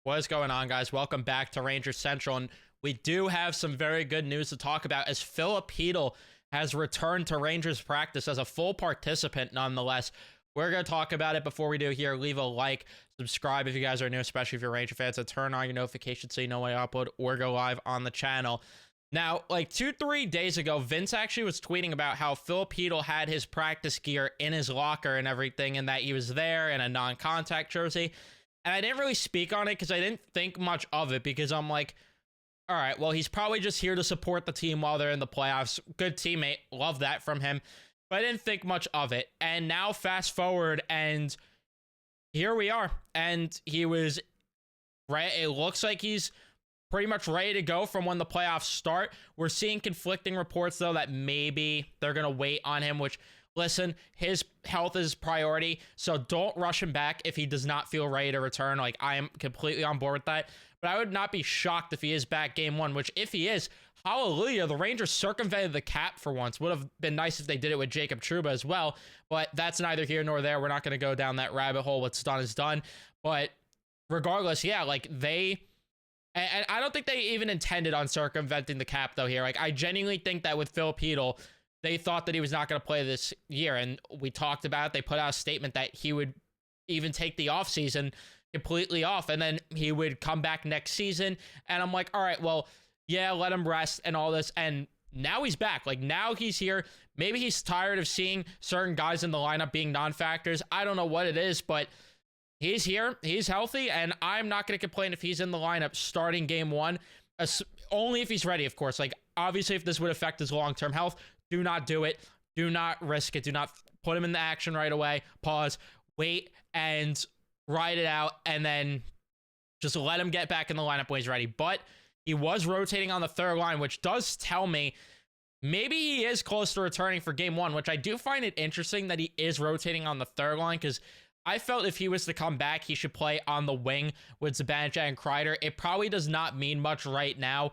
What is going on, guys? Welcome back to Rangers Central, and we do have some very good news to talk about as Filip Chytil has returned to Rangers practice as a full participant nonetheless. We're going to talk about it. Before we do here, leave a like, subscribe if you guys are new, especially if you're Ranger fans, and turn on your notifications so you know when I upload or go live on the channel. Now, like 2-3 days ago, Vince actually was tweeting about how Filip Chytil had his practice gear in his locker and everything, and that he was there in a non-contact jersey. And I didn't really speak on it because I didn't think much of it, because I'm like, all right, well, he's probably just here to support the team while they're in the playoffs. Good teammate. Love that from him. But I didn't think much of it. And now fast forward, and here we are. And he was right. It looks like he's pretty much ready to go from when the playoffs start. We're seeing conflicting reports, though, that maybe they're going to wait on him, which, listen, his health is priority, so don't rush him back if he does not feel ready to return. Like, I am completely on board with that. But I would not be shocked if he is back game one, which if he is, hallelujah, the Rangers circumvented the cap for once. Would have been nice if they did it with Jacob Trouba as well, but that's neither here nor there. We're not going to go down that rabbit hole. What's done is done. But regardless, yeah, like and I don't think they even intended on circumventing the cap, though, here. Like, I genuinely think that with Filip Chytil, they thought that he was not going to play this year, and we talked about it. They put out a statement that he would even take the offseason completely off, and then he would come back next season. And I'm like, all right, well, yeah, let him rest and all this. And now he's back. Like, now he's here. Maybe he's tired of seeing certain guys in the lineup being non-factors. I don't know what it is, but he's here. He's healthy, and I'm not going to complain if he's in the lineup starting game one, only if he's ready, of course. Like, obviously, if this would affect his long-term health, do not do it. Do not risk it. Do not put him in the action right away. Pause, wait, and ride it out, and then just let him get back in the lineup when he's ready. But he was rotating on the third line, which does tell me maybe he is close to returning for game one, which I do find it interesting that he is rotating on the third line, because I felt if he was to come back, he should play on the wing with Zibanejad and Kreider. It probably does not mean much right now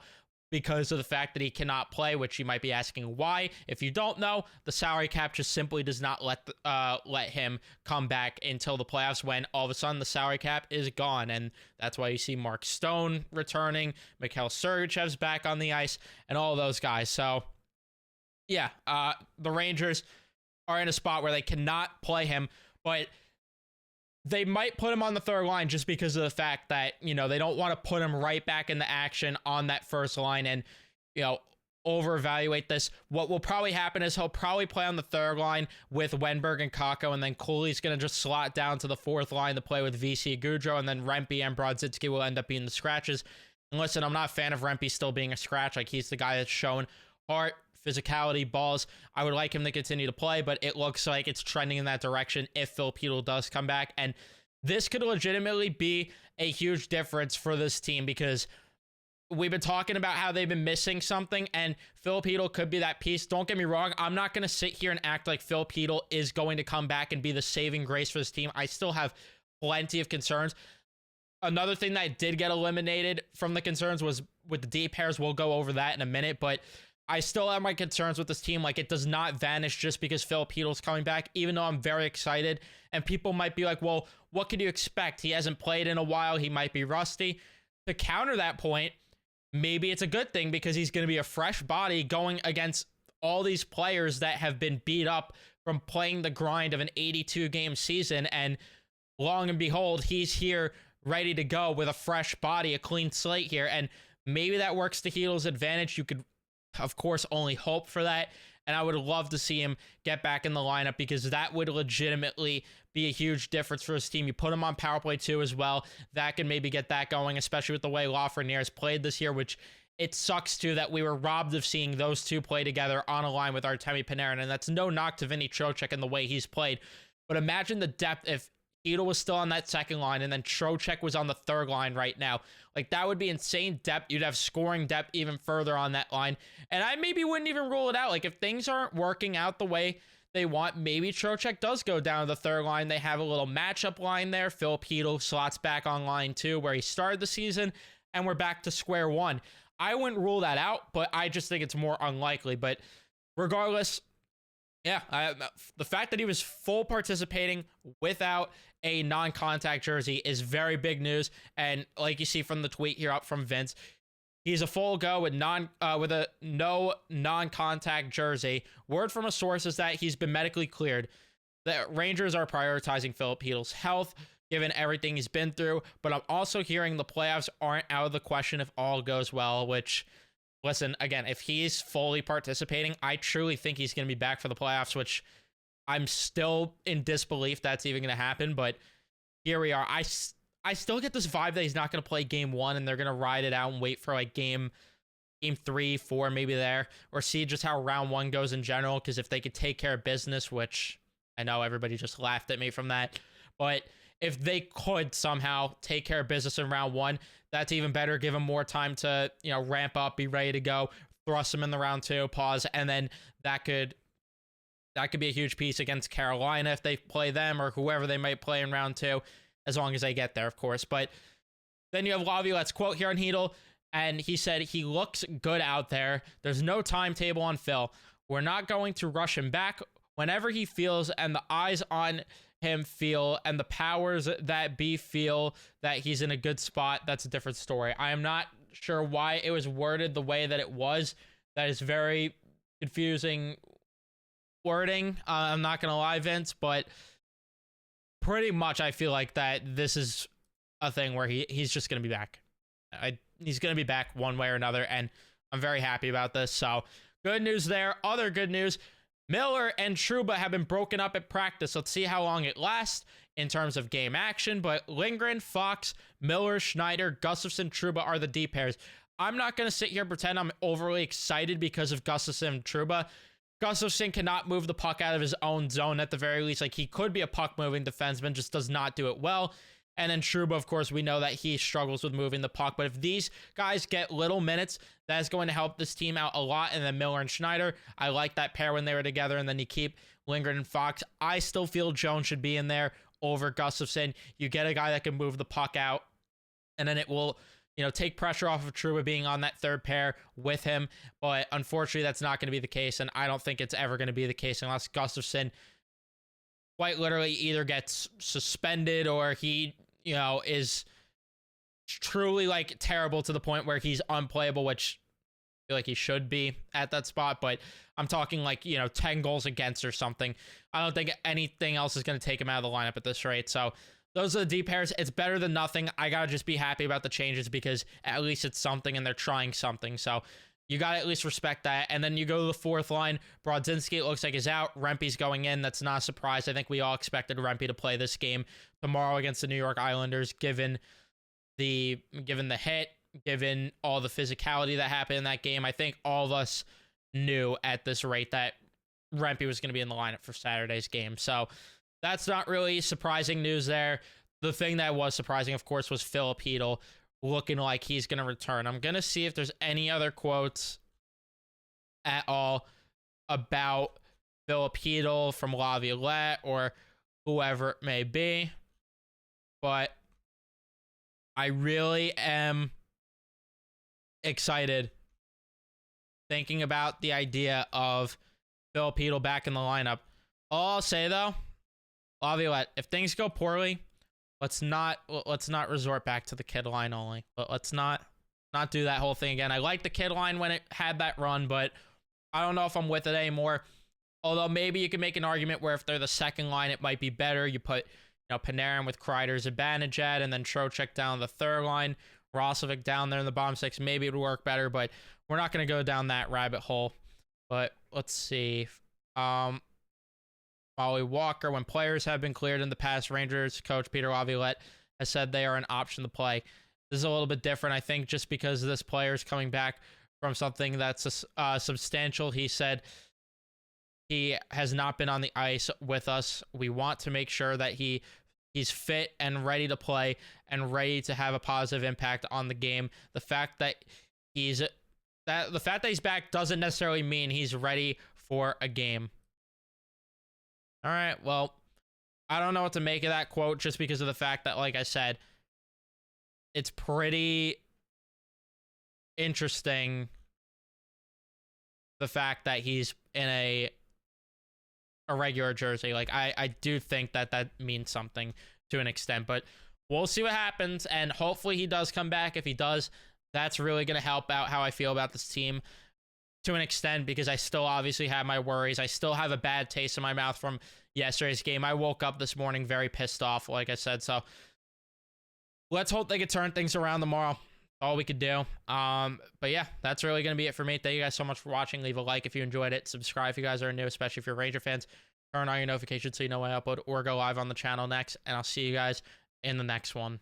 because of the fact that he cannot play, which you might be asking why. If you don't know, the salary cap just simply does not let him come back until the playoffs, when all of a sudden the salary cap is gone. And that's why you see Mark Stone returning, Mikhail Sergeyev's back on the ice, and all of those guys. So, yeah, the Rangers are in a spot where they cannot play him, but they might put him on the third line just because of the fact that, you know, they don't want to put him right back into action on that first line and, you know, over-evaluate this. What will probably happen is he'll probably play on the third line with Wenberg and Kakko, and then Cooley's going to just slot down to the fourth line to play with VC Goudreau, and then Rempe and Brodzinski will end up being the scratches. And listen, I'm not a fan of Rempe still being a scratch. Like, he's the guy that's shown heart, physicality, balls. I would like him to continue to play, but it looks like it's trending in that direction if Filip Chytil does come back. And this could legitimately be a huge difference for this team, because we've been talking about how they've been missing something, and Filip Chytil could be that piece. Don't get me wrong. I'm not going to sit here and act like Filip Chytil is going to come back and be the saving grace for this team. I still have plenty of concerns. Another thing that did get eliminated from the concerns was with the D pairs. We'll go over that in a minute, but I still have my concerns with this team. Like, it does not vanish just because Filip Chytil is coming back, even though I'm very excited. And people might be like, well, what could you expect? He hasn't played in a while. He might be rusty. To counter that point, maybe it's a good thing, because he's going to be a fresh body going against all these players that have been beat up from playing the grind of an 82-game season. And long and behold, he's here ready to go with a fresh body, a clean slate here. And maybe that works to Chytil's advantage. You could, of course, only hope for that. And I would love to see him get back in the lineup, because that would legitimately be a huge difference for his team. You put him on power play too as well. That can maybe get that going, especially with the way Lafreniere has played this year, which it sucks too that we were robbed of seeing those two play together on a line with Artemi Panarin. And that's no knock to Vinny Trocheck and the way he's played. But imagine the depth if Chytil was still on that second line and then Trocheck was on the third line right now. Like, that would be insane depth. You'd have scoring depth even further on that line. And I maybe wouldn't even rule it out. Like, if things aren't working out the way they want, maybe Trocheck does go down to the third line. They have a little matchup line there. Filip Chytil slots back on line 2 where he started the season, and we're back to square one. I wouldn't rule that out, but I just think it's more unlikely. But regardless, Yeah, the fact that he was full participating without a non-contact jersey is very big news. And like you see from the tweet here up from Vince, he's a full go with with a no non-contact jersey. Word from a source is that he's been medically cleared. The Rangers are prioritizing Filip Chytil's health, given everything he's been through. But I'm also hearing the playoffs aren't out of the question if all goes well, which, listen, again, if he's fully participating, I truly think he's going to be back for the playoffs, which I'm still in disbelief that's even going to happen. But here we are. I still get this vibe that he's not going to play game one and they're going to ride it out and wait for like game 3, 4, maybe there, or see just how round one goes in general. Because if they could take care of business, which I know everybody just laughed at me from that, but if they could somehow take care of business in round one, that's even better. Give him more time to, ramp up, be ready to go, thrust him in the round two, pause, and then that could be a huge piece against Carolina if they play them or whoever they might play in round two, as long as they get there, of course. But then you have Laviolette's quote here on Chytil, and he said, he looks good out there. There's no timetable on Phil. We're not going to rush him back. Whenever he feels and the eyes on him feel and the powers that be feel that he's in a good spot, that's a different story. I am not sure why it was worded the way that it was. That is very confusing wording. I'm not going to lie, Vince, but pretty much I feel like that this is a thing where he's just going to be back. He's going to be back one way or another, and I'm very happy about this. So good news there. Other good news, Miller and Trouba have been broken up at practice. Let's see how long it lasts in terms of game action. But Lindgren, Fox, Miller, Schneider, Gustafsson, Trouba are the D pairs. I'm not going to sit here and pretend I'm overly excited because of Gustafsson and Trouba. Gustafsson cannot move the puck out of his own zone at the very least. Like, he could be a puck-moving defenseman, just does not do it well. And then Trouba, of course, we know that he struggles with moving the puck. But if these guys get little minutes, that's going to help this team out a lot. And then Miller and Schneider, I like that pair when they were together. And then you keep Lindgren and Fox. I still feel Jones should be in there over Gustafsson. You get a guy that can move the puck out, and then it will, take pressure off of Trouba being on that third pair with him. But unfortunately, that's not going to be the case. And I don't think it's ever going to be the case unless Gustafsson quite literally either gets suspended or he is truly like terrible to the point where he's unplayable, which I feel like he should be at that spot. But I'm talking like, 10 goals against or something. I don't think anything else is going to take him out of the lineup at this rate. So those are the D pairs. It's better than nothing. I got to just be happy about the changes because at least it's something and they're trying something. So you got to at least respect that. And then you go to the fourth line. Brodzinski, it looks like, is out. Rempe's going in. That's not a surprise. I think we all expected Rempe to play this game tomorrow against the New York Islanders, given the hit, given all the physicality that happened in that game. I think all of us knew at this rate that Rempe was going to be in the lineup for Saturday's game. So that's not really surprising news there. The thing that was surprising, of course, was Filip Chytil looking like he's going to return. I'm going to see if there's any other quotes at all about Filip Chytil from Laviolette or whoever it may be. But I really am excited thinking about the idea of Filip Chytil back in the lineup. All I'll say, though, Laviolette, if things go poorly, let's not resort back to the kid line only. Let's not do that whole thing again. I liked the kid line when it had that run, but I don't know if I'm with it anymore. Although maybe you can make an argument where if they're the second line, it might be better. You put Panarin with Kreider, Zibanejad, and then Trocheck down the third line, Roslovic down there in the bottom six. Maybe it would work better, but we're not going to go down that rabbit hole. But let's see. Molly Walker, when players have been cleared in the past, Rangers coach Peter Laviolette has said they are an option to play. This is a little bit different, I think, just because this player is coming back from something that's substantial. He said he has not been on the ice with us. We want to make sure that he's fit and ready to play and ready to have a positive impact on the game. The fact that he's back doesn't necessarily mean he's ready for a game. All right, well, I don't know what to make of that quote just because of the fact that, like I said, it's pretty interesting the fact that he's in a a regular jersey. Like, I do think that that means something to an extent, but we'll see what happens, and hopefully he does come back. If he does, that's really going to help out how I feel about this team to an extent, because I still obviously have my worries. I still have a bad taste in my mouth from yesterday's game. I woke up this morning very pissed off, like I said, so let's hope they can turn things around tomorrow. All we could do. But yeah, that's really going to be it for me. Thank you guys so much for watching. Leave a like if you enjoyed it. Subscribe if you guys are new, especially if you're Ranger fans. Turn on your notifications so you know when I upload or go live on the channel next. And I'll see you guys in the next one.